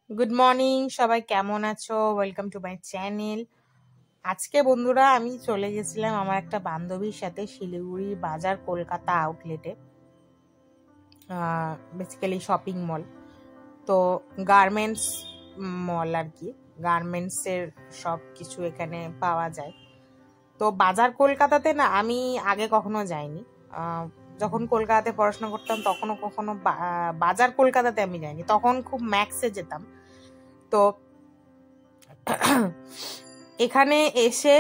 Good morning, সবাই কেমন আছো? Welcome to my channel. আজকে বন্ধুরা আমি চলে গেছিলাম আমার একটা বান্ধবীর সাথে শিলিগুড়ির বাজার কলকাতা আউটলেটে, বেসিক্যালি শপিং মল। তো গার্মেন্টস মল আর কি, গার্মেন্টসের সব কিছু এখানে পাওয়া যায়। তো বাজার কলকাতাতে না আমি আগে কখনো যাইনি। যখন কলকাতাতে পড়াশোনা করতাম তখনও কখনো বাজার কলকাতাতে আমি যাইনি, তখন খুব ম্যাক্সে যেতাম। তো এখানে এসে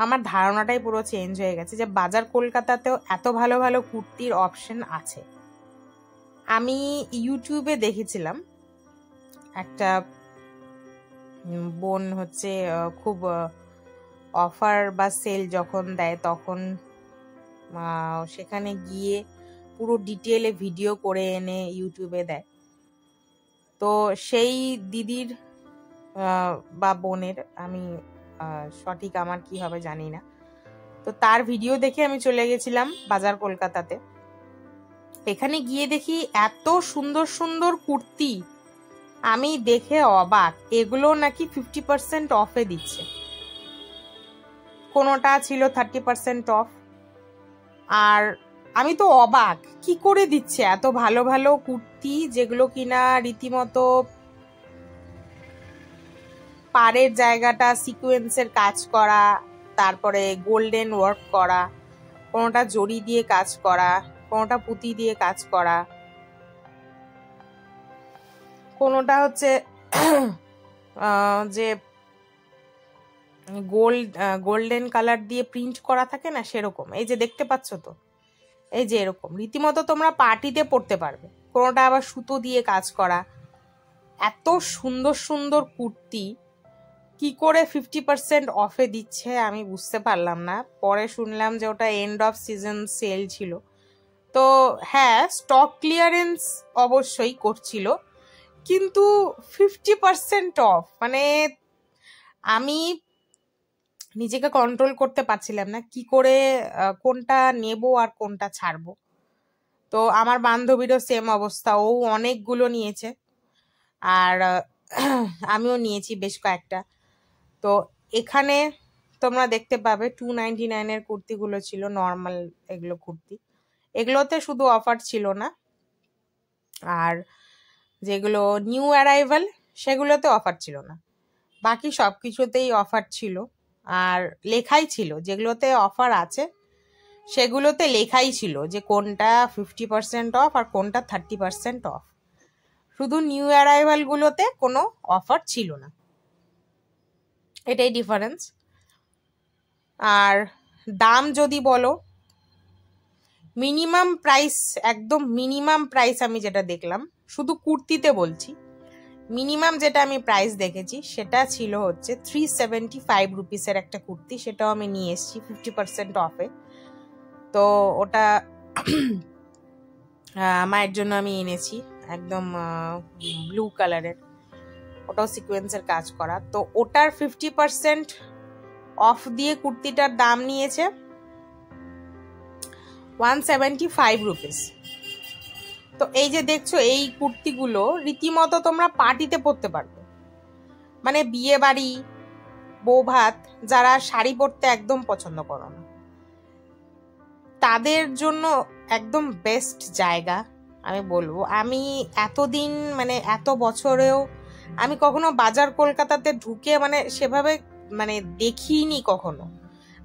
আমার ধারণাটাই পুরো চেঞ্জ হয়ে গেছে যে বাজার কলকাতাতেও এত ভালো ভালো কুর্তির অপশন আছে। আমি ইউটিউবে দেখেছিলাম একটা বোন হচ্ছে খুব অফার বা সেল যখন দেয় তখন সেখানে গিয়ে পুরো ডিটেলে ভিডিও করে এনে ইউটিউবে দেয়। তো সেই দিদির বা বোনের, আমি সঠিক আমার কি হবে জানি না, তো তার ভিডিও দেখে আমি চলে গেছিলাম বাজার কলকাতাতে। এখানে গিয়ে দেখি এত সুন্দর সুন্দর কুর্তি, আমি দেখে অবাক। এগুলো নাকি 50% অফে দিচ্ছে, কোনোটা ছিল 30% অফ। আর আমি তো অবাক, কি করে দিচ্ছে এত ভালো ভালো কুর্তি, যেগুলো কিনা রীতিমতো পাড়ের জায়গাটা সিকোয়েন্সের কাজ করা, তারপরে গোল্ডেন ওয়ার্ক করা, কোনোটা জড়ি দিয়ে কাজ করা, কোনোটা পুঁতি দিয়ে কাজ করা, কোনোটা হচ্ছে যে গোল্ডেন কালার দিয়ে প্রিন্ট করা থাকে না সেরকম। এই যে দেখতে পাচ্ছ তো, এই যে এরকম রীতিমতো তোমরা পার্টিতে পরতে পারবে। কোনোটা আবার সুতো দিয়ে কাজ করা। এত সুন্দর সুন্দর কুর্তি কি করে 50% অফে দিচ্ছে আমি বুঝতে পারলাম না। পরে শুনলাম যে ওটা এন্ড অফ সিজন সেল ছিল। তো হ্যাঁ, স্টক ক্লিয়ারেন্স অবশ্যই করছিল, কিন্তু 50% অফ মানে আমি নিজেকে কন্ট্রোল করতে পারছিলাম না কি করে কোনটা নেব আর কোনটা ছাড়বো। তো আমার বান্ধবীরও সেম অবস্থা, ও অনেকগুলো নিয়েছে আর আমিও নিয়েছি বেশ কয়েকটা। তো এখানে তোমরা দেখতে পাবে 299-এর কুর্তিগুলো ছিল নর্মাল, এগুলো কুর্তি, এগুলোতে শুধু অফার ছিল না, আর যেগুলো নিউ অ্যারাইভাল সেগুলোতে অফার ছিল না, বাকি সব কিছুতেই অফার ছিল। আর লেখাই ছিল, যেগুলোতে অফার আছে সেগুলোতে লেখাই ছিল যে কোনটা 50% অফ আর কোনটা 30% অফ। শুধু নিউ অ্যারাইভালগুলোতে কোনো অফার ছিল না, এটাই ডিফারেন্স। আর দাম যদি বলো, মিনিমাম প্রাইস, একদম মিনিমাম প্রাইস আমি যেটা দেখলাম, শুধু কুর্তিতে বলছি, মিনিমাম যেটা আমি প্রাইস দেখেছি সেটা ছিল হচ্ছে 375 রুপিসের একটা কুর্তি। সেটাও আমি নিয়ে এসেছি 50% অফে। তো ওটা মায়ের জন্য আমি এনেছি, একদম ব্লু কালারের, ওটাও সিকোয়েন্সের কাজ করা। তো ওটার 50% অফ দিয়ে কুর্তিটার দাম নিয়েছে 175 রুপিস। তো এই যে দেখছো এই কুর্তিগুলো রীতিমতো তোমরা পার্টিতে পরতে পারবে, মানে বিয়ে বাড়ি, বৌভাত, যারা শাড়ি পরতে একদম পছন্দ করো না তাদের জন্য একদম বেস্ট জায়গা আমি বলবো। আমি এতদিন মানে এত বছরেও আমি কখনো বাজার কলকাতাতে ঢুকে মানে সেভাবে মানে দেখিনি কখনো।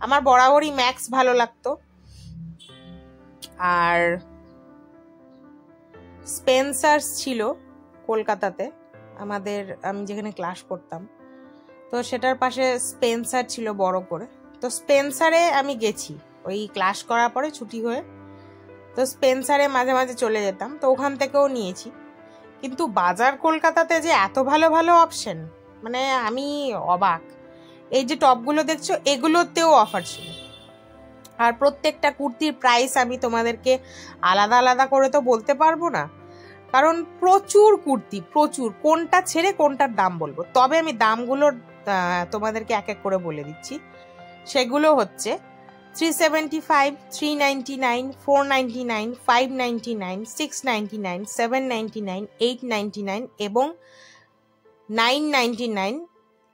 আমার বরাবরই ম্যাক্স ভালো লাগতো, আর স্পেন্সার্স ছিল কলকাতাতে আমাদের, আমি যেখানে ক্লাস করতাম তো সেটার পাশে স্পেন্সার ছিল বড় করে। তো স্পেন্সারে আমি গেছি ওই ক্লাস করার পরে ছুটি হয়ে, তো স্পেন্সারে মাঝে মাঝে চলে যেতাম, তো ওখান থেকেও নিয়েছি। কিন্তু বাজার কলকাতাতে যে এত ভালো ভালো অপশন, মানে আমি অবাক। এই যে টপগুলো দেখছো এগুলোতেও অফার ছিল, আর প্রত্যেকটা কুর্তির প্রাইস আমি তোমাদেরকে আলাদা আলাদা করে তো বলতে পারবো না, কারণ প্রচুর কুর্তি, প্রচুর, কোনটা ছেড়ে কোনটার দাম বলবো। তবে আমি দামগুলো তোমাদেরকে এক এক করে বলে দিচ্ছি। সেগুলো হচ্ছে 375, 399, 499, 599, 699, 799, 899 এবং 999।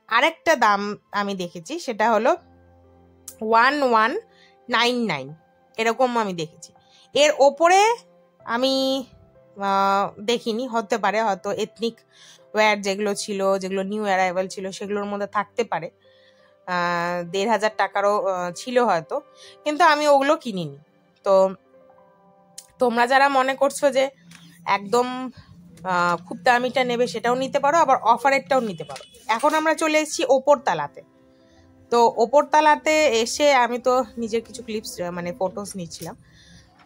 আরেকটা দাম আমি দেখেছি, সেটা হলো 1199, এরকম আমি দেখেছি। এর ওপরে আমি দেখিনি, হতে পারে হয়তো এথনিক ওয়্যার যেগুলো ছিল, যেগুলো নিউ অ্যারাইভাল ছিল, সেগুলোর মধ্যে থাকতে পারে 1500 টাকারও ছিল হয়তো, কিন্তু আমি ওগুলো কিনিনি। তো তোমরা যারা মনে করছো যে একদম খুব দামিটা নেবে, সেটাও নিতে পারো, আবার অফারেরটাও নিতে পারো। এখন আমরা চলে এসেছি ওপর তালাতে। তো ওপর তালাতে এসে আমি তো নিজের কিছু ক্লিপস মানে ফটোস নিচ্ছিলাম।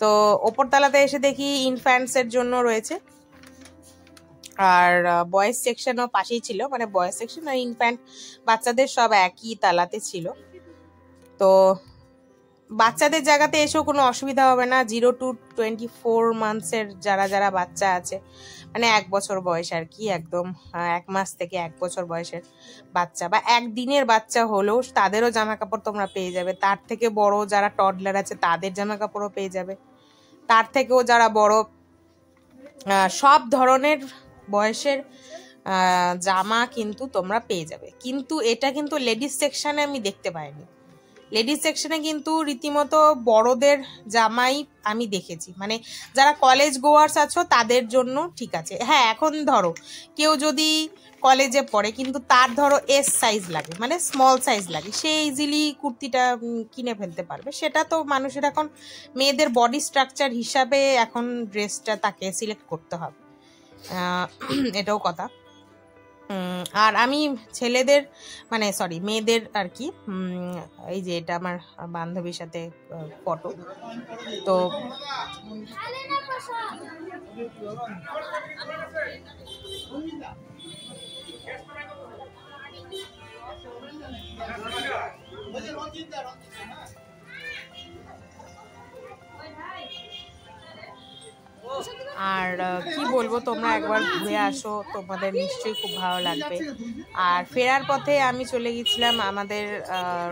তো ওপর তালাতে এসে দেখি ইনফ্যান্টসের জন্য রয়েছে, আর বয়েজ সেকশনও পাশেই ছিল, মানে বয়েজ সেকশন আর ইনফ্যান্ট বাচ্চাদের সব একই তালাতে ছিল। তো বাচ্চাদের জায়গাতে এসেও কোনো অসুবিধা হবে না। 0 to 24 মান্থসের যারা যারা বাচ্চা আছে, মানে 1 বছর বয়স আর কি, একদম 1 মাস থেকে 1 বছর বয়সের বাচ্চা বা 1 দিনের বাচ্চা হলেও তাদেরও জামা কাপড় তোমরা পেয়ে যাবে। তার থেকে বড় যারা টডলার আছে তাদের জামা কাপড়ও পেয়ে যাবে। তার থেকেও যারা বড়, সব ধরনের বয়সের জামা কিন্তু তোমরা পেয়ে যাবে। কিন্তু এটা কিন্তু লেডিস সেকশনে আমি দেখতে পাইনি। লেডিস সেকশনে কিন্তু রীতিমতো বড়দের জামাই আমি দেখেছি, মানে যারা কলেজ গোয়ার্স আছো তাদের জন্য ঠিক আছে। হ্যাঁ, এখন ধরো কেউ যদি কলেজে পড়ে কিন্তু তার ধরো এস সাইজ লাগে, মানে স্মল সাইজ লাগে, সে ইজিলি কুর্তিটা কিনে ফেলতে পারবে। সেটা তো মানুষের এখন মেয়েদের বডি স্ট্রাকচার হিসাবে এখন ড্রেসটা তাকে সিলেক্ট করতে হবে, এটাও কথা। আর আমি ছেলেদের মানে সরি মেয়েদের আর কি, এই যে এটা আমার বান্ধবীর সাথে ফটো। তো আর কি বলবো, তোমরা একবার ঘুরে আসো, তোমাদের নিশ্চয়ই খুব ভালো লাগবে। আর ফেরার পথে আমি চলে গেছিলাম আমাদের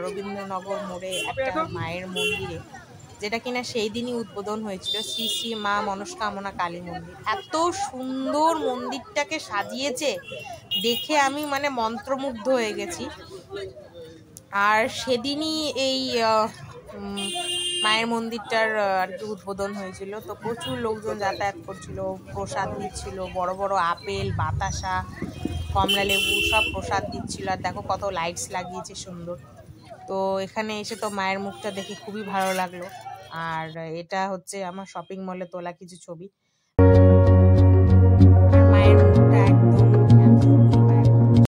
রবীন্দ্রনগর মোড়ে একটা মায়ের মন্দিরে, যেটা কিনা সেই দিনই উদ্বোধন হয়েছিল, শ্রী শ্রী মা মনস্কামনা কালী মন্দির। এত সুন্দর মন্দিরটাকে সাজিয়েছে, দেখে আমি মানে মন্ত্রমুগ্ধ হয়ে গেছি। আর সেদিনই এই মায়ের মন্দিরটার আর কি উদ্বোধন হয়েছিল। তো প্রচুর লোকজন যাতায়াত করছিল, প্রসাদ দিচ্ছিল, বড় বড় আপেল, বাতাসা, কমলা লেবু সব প্রসাদ দিচ্ছিল। আর দেখো কত লাইটস লাগিয়েছে সুন্দর। তো এখানে এসে তো মায়ের মুখটা দেখে খুবই ভালো লাগলো। আর এটা হচ্ছে আমার শপিং মলে তোলা কিছু ছবি।